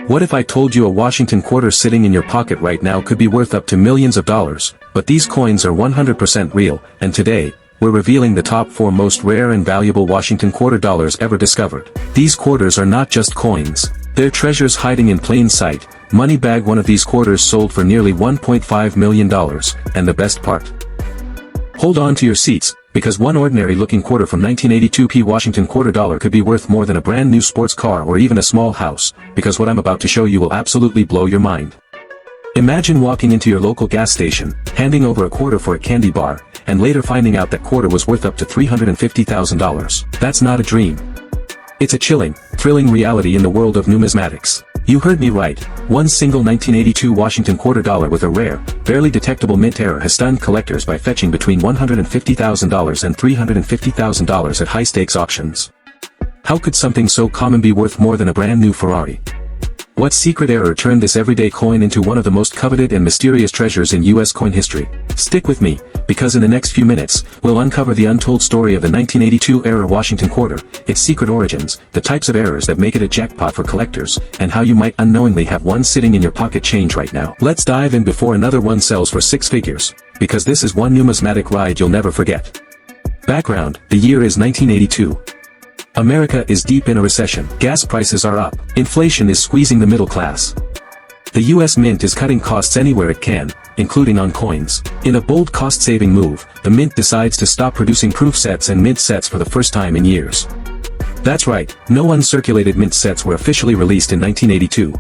What if I told you a Washington quarter sitting in your pocket right now could be worth up to millions of dollars, but these coins are 100% real, and today, we're revealing the top 4 most rare and valuable Washington quarter dollars ever discovered. These quarters are not just coins. They're treasures hiding in plain sight. Moneybag, one of these quarters sold for nearly $1.5 million, and the best part? Hold on to your seats, because one ordinary-looking quarter from 1982 Washington quarter dollar could be worth more than a brand new sports car or even a small house, because what I'm about to show you will absolutely blow your mind. Imagine walking into your local gas station, handing over a quarter for a candy bar, and later finding out that quarter was worth up to $350,000. That's not a dream. It's a chilling, thrilling reality in the world of numismatics. You heard me right. One single 1982 Washington quarter dollar with a rare, barely detectable mint error has stunned collectors by fetching between $150,000 and $350,000 at high-stakes auctions. How could something so common be worth more than a brand new Ferrari? What secret error turned this everyday coin into one of the most coveted and mysterious treasures in U.S. coin history? Stick with me, because in the next few minutes, we'll uncover the untold story of the 1982 era Washington quarter, its secret origins, the types of errors that make it a jackpot for collectors, and how you might unknowingly have one sitting in your pocket change right now. Let's dive in before another one sells for 6 figures, because this is one numismatic ride you'll never forget. Background: the year is 1982. America is deep in a recession. Gas prices are up. Inflation is squeezing the middle class. The U.S. Mint is cutting costs anywhere it can, including on coins. In a bold cost-saving move, the Mint decides to stop producing proof sets and mint sets for the first time in years. That's right, no uncirculated mint sets were officially released in 1982.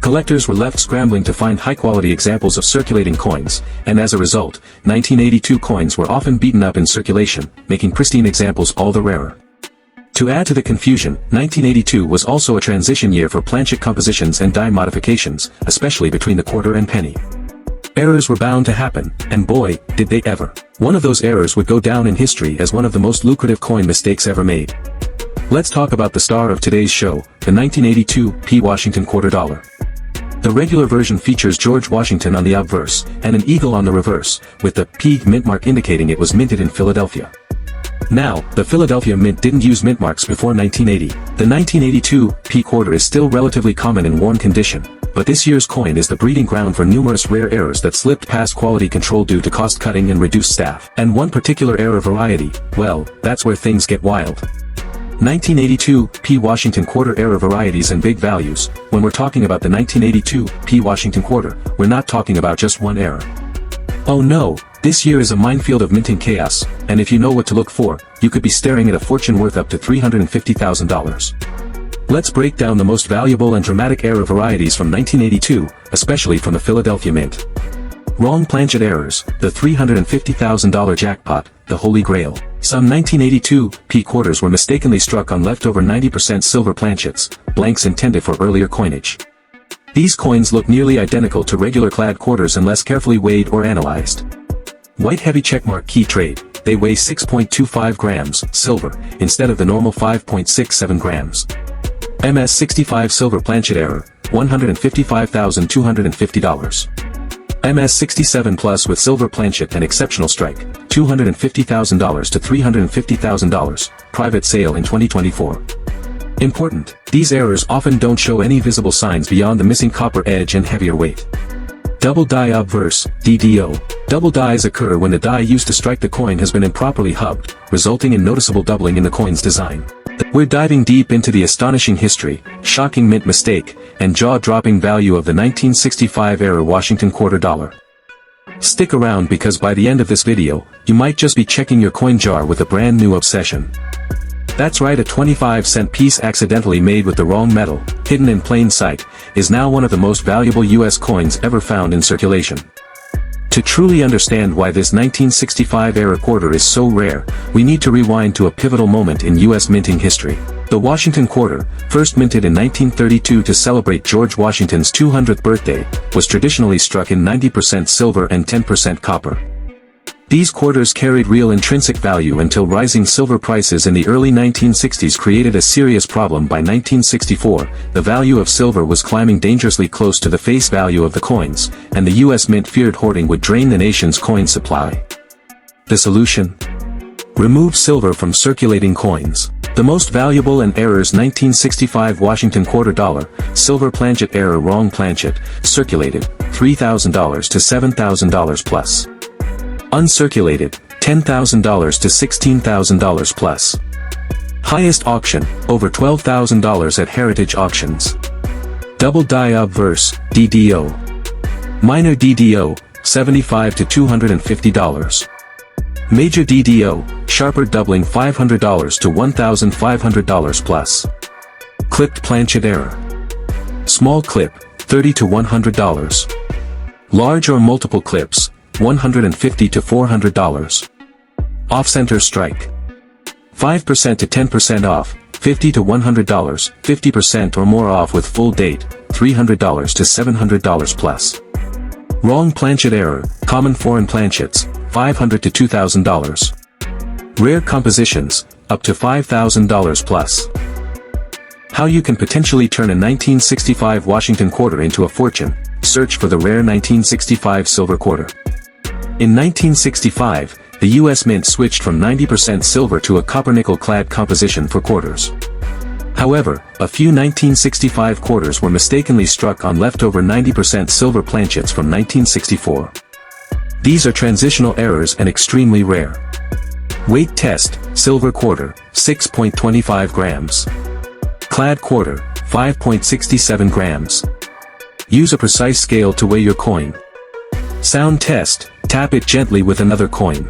Collectors were left scrambling to find high-quality examples of circulating coins, and as a result, 1982 coins were often beaten up in circulation, making pristine examples all the rarer. To add to the confusion, 1982 was also a transition year for planchet compositions and die modifications, especially between the quarter and penny. Errors were bound to happen, and boy, did they ever. One of those errors would go down in history as one of the most lucrative coin mistakes ever made. Let's talk about the star of today's show, the 1982 Washington quarter dollar. The regular version features George Washington on the obverse, and an eagle on the reverse, with the P mint mark indicating it was minted in Philadelphia. Now, the Philadelphia Mint didn't use mint marks before 1980. The 1982 P quarter is still relatively common in worn condition, but this year's coin is the breeding ground for numerous rare errors that slipped past quality control due to cost cutting and reduced staff. And one particular error variety, well, that's where things get wild. 1982 P Washington quarter error varieties and big values. When we're talking about the 1982 P Washington quarter, we're not talking about just one error. Oh no, this year is a minefield of minting chaos, and if you know what to look for, you could be staring at a fortune worth up to $350,000. Let's break down the most valuable and dramatic error varieties from 1982, especially from the Philadelphia Mint. Wrong planchet errors, the $350,000 jackpot, the holy grail. Some 1982 P quarters were mistakenly struck on leftover 90% silver planchets, blanks intended for earlier coinage. These coins look nearly identical to regular clad quarters unless carefully weighed or analyzed. White heavy checkmark key trade, they weigh 6.25 grams, silver, instead of the normal 5.67 grams. MS65 silver planchet error, $155,250. MS67 plus with silver planchet and exceptional strike, $250,000 to $350,000, private sale in 2024. Important, these errors often don't show any visible signs beyond the missing copper edge and heavier weight. Double die obverse, DDO. Double dies occur when the die used to strike the coin has been improperly hubbed, resulting in noticeable doubling in the coin's design. We're diving deep into the astonishing history, shocking mint mistake, and jaw-dropping value of the 1965 era Washington quarter dollar. Stick around because by the end of this video, you might just be checking your coin jar with a brand new obsession. That's right, a 25-cent piece accidentally made with the wrong metal, hidden in plain sight, is now one of the most valuable U.S. coins ever found in circulation. To truly understand why this 1965-era quarter is so rare, we need to rewind to a pivotal moment in U.S. minting history. The Washington quarter, first minted in 1932 to celebrate George Washington's 200th birthday, was traditionally struck in 90% silver and 10% copper. These quarters carried real intrinsic value until rising silver prices in the early 1960s created a serious problem. By 1964, the value of silver was climbing dangerously close to the face value of the coins, and the U.S. Mint feared hoarding would drain the nation's coin supply. The solution? Remove silver from circulating coins. The most valuable and errors: 1965 Washington quarter dollar, silver planchet error, wrong planchet, circulated, $3,000 to $7,000 plus. Uncirculated, $10,000 to $16,000 plus. Highest auction, over $12,000 at Heritage Auctions. Double die obverse, DDO. Minor DDO, $75 to $250. Major DDO, sharper doubling, $500 to $1,500 plus. Clipped planchet error. Small clip, $30 to $100. Large or multiple clips, $150 to $400. Off-center strike. 5% to 10% off, $50 to $100, 50% or more off with full date, $300 to $700 plus. Wrong planchet error, common foreign planchets, $500 to $2,000. Rare compositions, up to $5,000 plus. How you can potentially turn a 1965 Washington quarter into a fortune. Search for the rare 1965 silver quarter. In 1965, the U.S. Mint switched from 90% silver to a copper-nickel clad composition for quarters. However, a few 1965 quarters were mistakenly struck on leftover 90% silver planchets from 1964. These are transitional errors and extremely rare. Weight test: silver quarter, 6.25 grams. Clad quarter, 5.67 grams. Use a precise scale to weigh your coin. Sound test: tap it gently with another coin.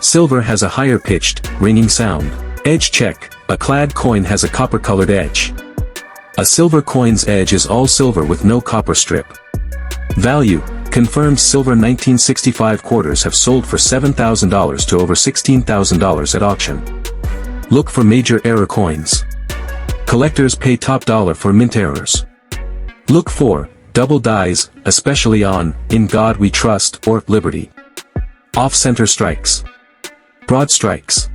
Silver has a higher pitched, ringing sound. Edge check: a clad coin has a copper-colored edge. A silver coin's edge is all silver with no copper strip. Value: confirmed silver 1965 quarters have sold for $7,000 to over $16,000 at auction. Look for major error coins. Collectors pay top dollar for mint errors. Look for double dies, especially on In God We Trust or Liberty. Off-center strikes. Broad strikes.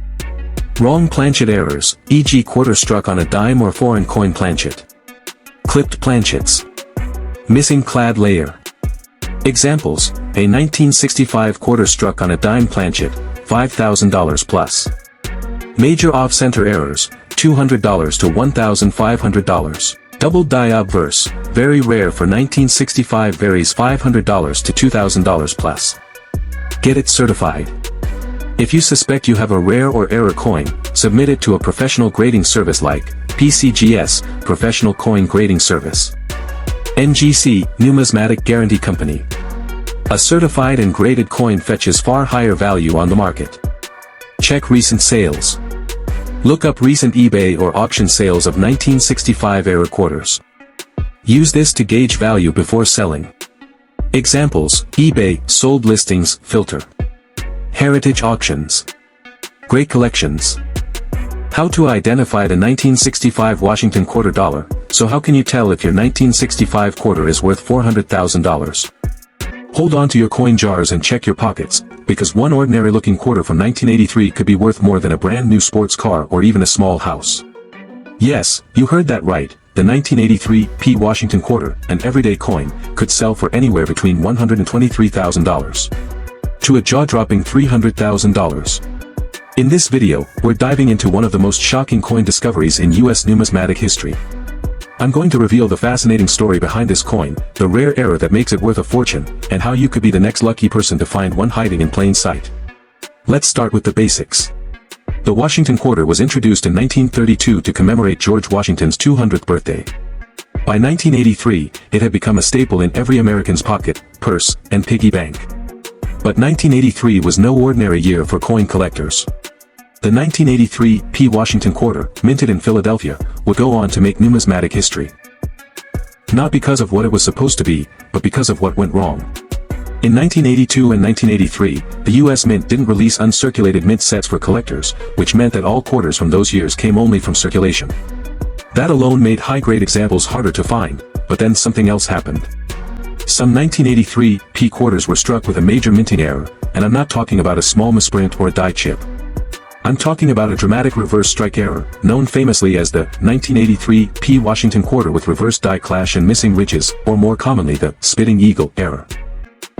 Wrong planchet errors, e.g. quarter struck on a dime or foreign coin planchet. Clipped planchets. Missing clad layer. Examples: a 1965 quarter struck on a dime planchet, $5,000 plus. Major off-center errors, $200 to $1,500. Double die obverse, very rare for 1965, varies $500 to $2,000 plus. Get it certified. If you suspect you have a rare or error coin, submit it to a professional grading service like PCGS, Professional Coin Grading Service. NGC, Numismatic Guarantee Company. A certified and graded coin fetches far higher value on the market. Check recent sales. Look up recent eBay or auction sales of 1965 error quarters. Use this to gauge value before selling. Examples: eBay, sold listings, filter. Heritage Auctions. Great collections. How to identify the 1965 Washington quarter dollar. So how can you tell if your 1965 quarter is worth $400,000? Hold on to your coin jars and check your pockets, because one ordinary-looking quarter from 1983 could be worth more than a brand new sports car or even a small house. Yes, you heard that right. The 1983 P Washington quarter, an everyday coin, could sell for anywhere between $123,000 to a jaw-dropping $300,000. In this video, we're diving into one of the most shocking coin discoveries in U.S. numismatic history. I'm going to reveal the fascinating story behind this coin, the rare error that makes it worth a fortune, and how you could be the next lucky person to find one hiding in plain sight. Let's start with the basics. The Washington quarter was introduced in 1932 to commemorate George Washington's 200th birthday. By 1983, it had become a staple in every American's pocket, purse, and piggy bank. But 1983 was no ordinary year for coin collectors. The 1983 P Washington quarter, minted in Philadelphia, would go on to make numismatic history. Not because of what it was supposed to be, but because of what went wrong. In 1982 and 1983, the U.S. Mint didn't release uncirculated mint sets for collectors, which meant that all quarters from those years came only from circulation. That alone made high-grade examples harder to find, but then something else happened. Some 1983 P quarters were struck with a major minting error, and I'm not talking about a small misprint or a die chip. I'm talking about a dramatic reverse strike error, known famously as the 1983 P Washington quarter with reverse die clash and missing ridges, or more commonly the spitting eagle error.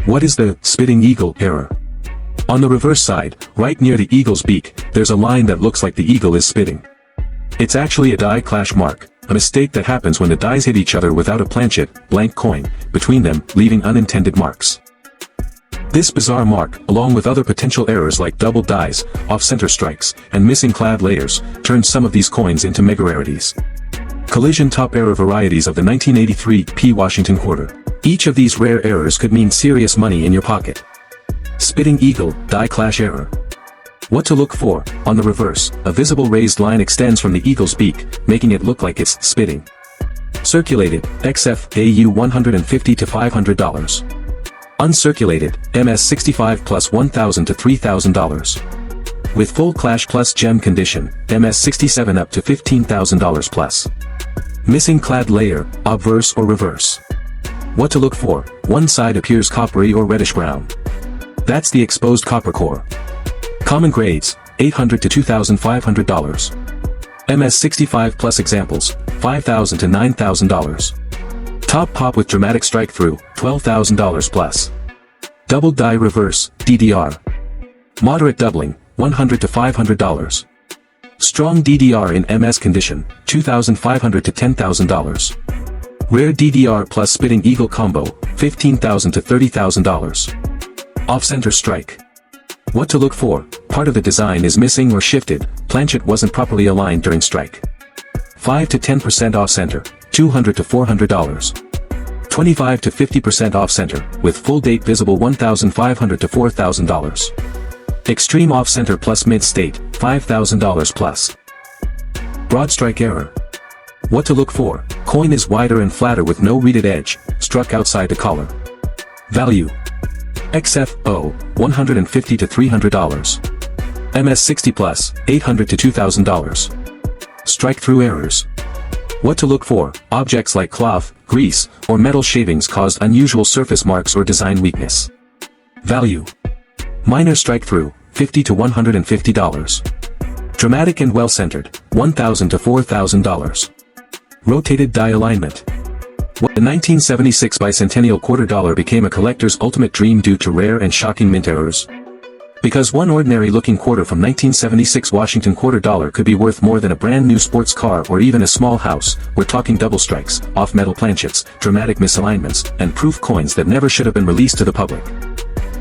What is the spitting eagle error? On the reverse side, right near the eagle's beak, there's a line that looks like the eagle is spitting. It's actually a die clash mark, a mistake that happens when the dies hit each other without a planchet, blank coin, between them, leaving unintended marks. This bizarre mark, along with other potential errors like double dies, off-center strikes, and missing clad layers, turned some of these coins into mega rarities. Collision top error varieties of the 1983 P Washington quarter. Each of these rare errors could mean serious money in your pocket. Spitting eagle, die clash error. What to look for: on the reverse, a visible raised line extends from the eagle's beak, making it look like it's spitting. Circulated, XF AU $150 to $500. Uncirculated, MS 65 plus $1,000 to $3,000. With full clash plus gem condition, MS 67 up to $15,000 plus. Missing clad layer, obverse or reverse. What to look for: one side appears coppery or reddish brown. That's the exposed copper core. Common grades, $800 to $2,500. MS 65 plus examples, $5,000 to $9,000. Top pop with dramatic strike through, $12,000 plus. Double die reverse, DDR. Moderate doubling, $100 to $500. Strong DDR in MS condition, $2,500 to $10,000. Rare DDR plus spitting eagle combo, $15,000 to $30,000. Off-center strike. What to look for: part of the design is missing or shifted, planchet wasn't properly aligned during strike. 5 to 10% off-center, $200 to $400. 25 to 50% off-center, with full date visible $1,500 to $4,000. Extreme off-center plus mid-state, $5,000 plus. Broad strike error. What to look for: coin is wider and flatter with no reeded edge, struck outside the collar. Value: XFO, $150 to $300. MS 60 plus, $800 to $2,000. Strike through errors. What to look for: objects like cloth, grease, or metal shavings caused unusual surface marks or design weakness. Value: minor strike through, $50 to $150. Dramatic and well-centered, $1,000 to $4,000. Rotated die alignment. The 1976 Bicentennial quarter dollar became a collector's ultimate dream due to rare and shocking mint errors. Because one ordinary-looking quarter from 1976 Washington quarter dollar could be worth more than a brand new sports car or even a small house, we're talking double strikes, off-metal planchets, dramatic misalignments, and proof coins that never should have been released to the public.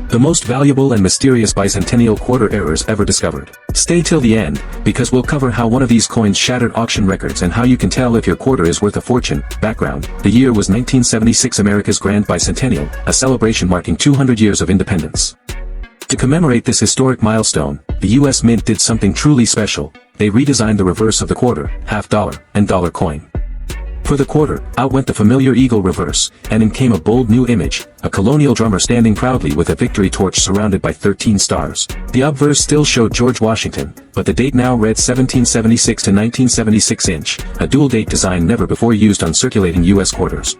The most valuable and mysterious Bicentennial quarter errors ever discovered. Stay till the end, because we'll cover how one of these coins shattered auction records and how you can tell if your quarter is worth a fortune. Background: the year was 1976, America's Grand Bicentennial, a celebration marking 200 years of independence. To commemorate this historic milestone, the U.S. Mint did something truly special. They redesigned the reverse of the quarter, half dollar, and dollar coin. For the quarter, out went the familiar eagle reverse, and in came a bold new image, a colonial drummer standing proudly with a victory torch surrounded by 13 stars. The obverse still showed George Washington, but the date now read 1776 to 1976 inch, a dual-date design never before used on circulating U.S. quarters.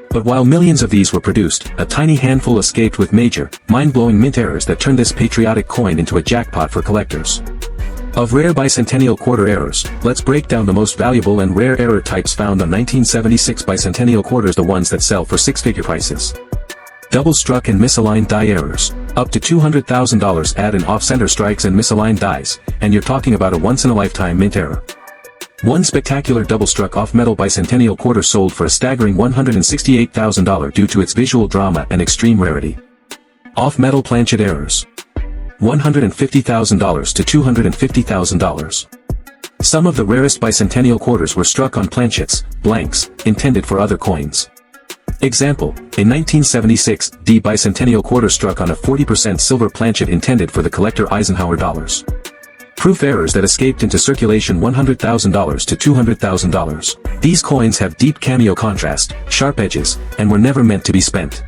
But while millions of these were produced, a tiny handful escaped with major, mind-blowing mint errors that turned this patriotic coin into a jackpot for collectors. Of rare Bicentennial quarter errors, let's break down the most valuable and rare error types found on 1976 Bicentennial quarters, the ones that sell for six-figure prices. Double struck and misaligned die errors. Up to $200,000 add in off-center strikes and misaligned dies, and you're talking about a once-in-a-lifetime mint error. One spectacular double-struck off-metal Bicentennial quarter sold for a staggering $168,000 due to its visual drama and extreme rarity. Off-metal planchet errors. $150,000 to $250,000. Some of the rarest Bicentennial quarters were struck on planchets, blanks, intended for other coins. Example: a 1976 D Bicentennial quarter struck on a 40% silver planchet intended for the collector Eisenhower dollars. Proof errors that escaped into circulation: $100,000 to $200,000. These coins have deep cameo contrast, sharp edges, and were never meant to be spent.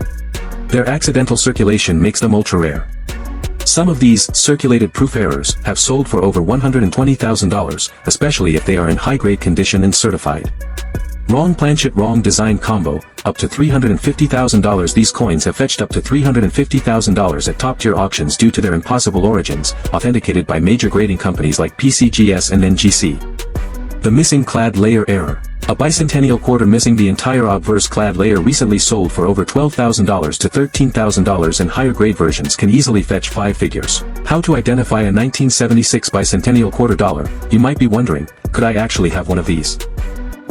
Their accidental circulation makes them ultra-rare. Some of these circulated proof errors have sold for over $120,000, especially if they are in high-grade condition and certified. Wrong planchet, wrong design combo, up to $350,000. These coins have fetched up to $350,000 at top-tier auctions due to their impossible origins, authenticated by major grading companies like PCGS and NGC. The missing clad layer error. A Bicentennial quarter missing the entire obverse clad layer recently sold for over $12,000 to $13,000, and higher grade versions can easily fetch 5 figures. How to identify a 1976 Bicentennial quarter dollar? You might be wondering, could I actually have one of these?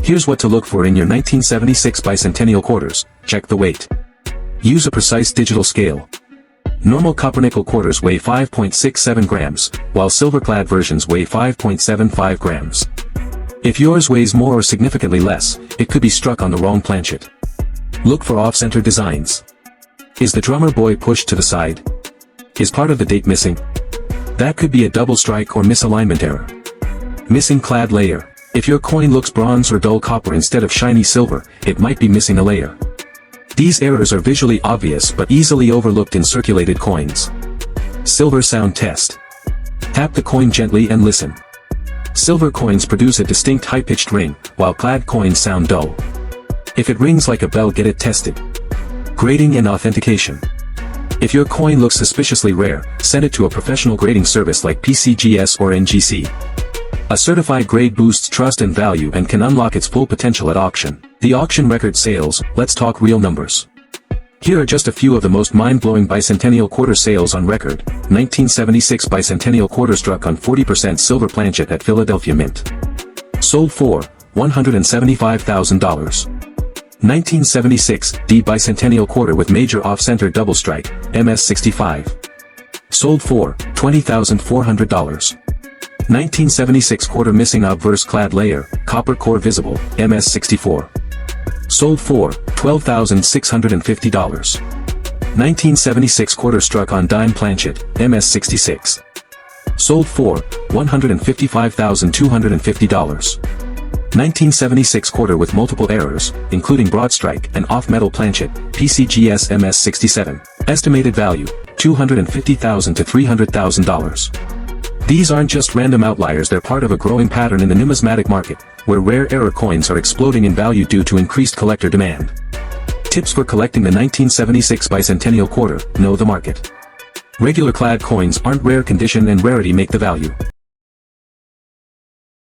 Here's what to look for in your 1976 Bicentennial quarters. Check the weight. Use a precise digital scale. Normal copper-nickel quarters weigh 5.67 grams, while silver-clad versions weigh 5.75 grams. If yours weighs more or significantly less, it could be struck on the wrong planchet. Look for off-center designs. Is the drummer boy pushed to the side? Is part of the date missing? That could be a double strike or misalignment error. Missing clad layer. If your coin looks bronze or dull copper instead of shiny silver, it might be missing a layer. These errors are visually obvious but easily overlooked in circulated coins. Silver sound test. Tap the coin gently and listen. Silver coins produce a distinct high-pitched ring, while clad coins sound dull. If it rings like a bell, get it tested. Grading and authentication. If your coin looks suspiciously rare, send it to a professional grading service like PCGS or NGC. A certified grade boosts trust and value and can unlock its full potential at auction. The auction record sales. Let's talk real numbers. Here are just a few of the most mind-blowing Bicentennial quarter sales on record. 1976 Bicentennial quarter struck on 40% silver planchet at Philadelphia Mint. Sold for $175,000. 1976 D Bicentennial quarter with major off-center double strike, MS65. Sold for $20,400. 1976 quarter missing obverse clad layer, copper core visible, MS64. Sold for $12,650. 1976 quarter struck on dime planchet, MS66. Sold for $155,250. 1976 quarter with multiple errors, including broad strike and off-metal planchet, PCGS MS67. Estimated value, $250,000 to $300,000. These aren't just random outliers, they're part of a growing pattern in the numismatic market, where rare error coins are exploding in value due to increased collector demand. Tips for collecting the 1976 Bicentennial quarter. Know the market. Regular clad coins aren't rare condition and rarity make the value.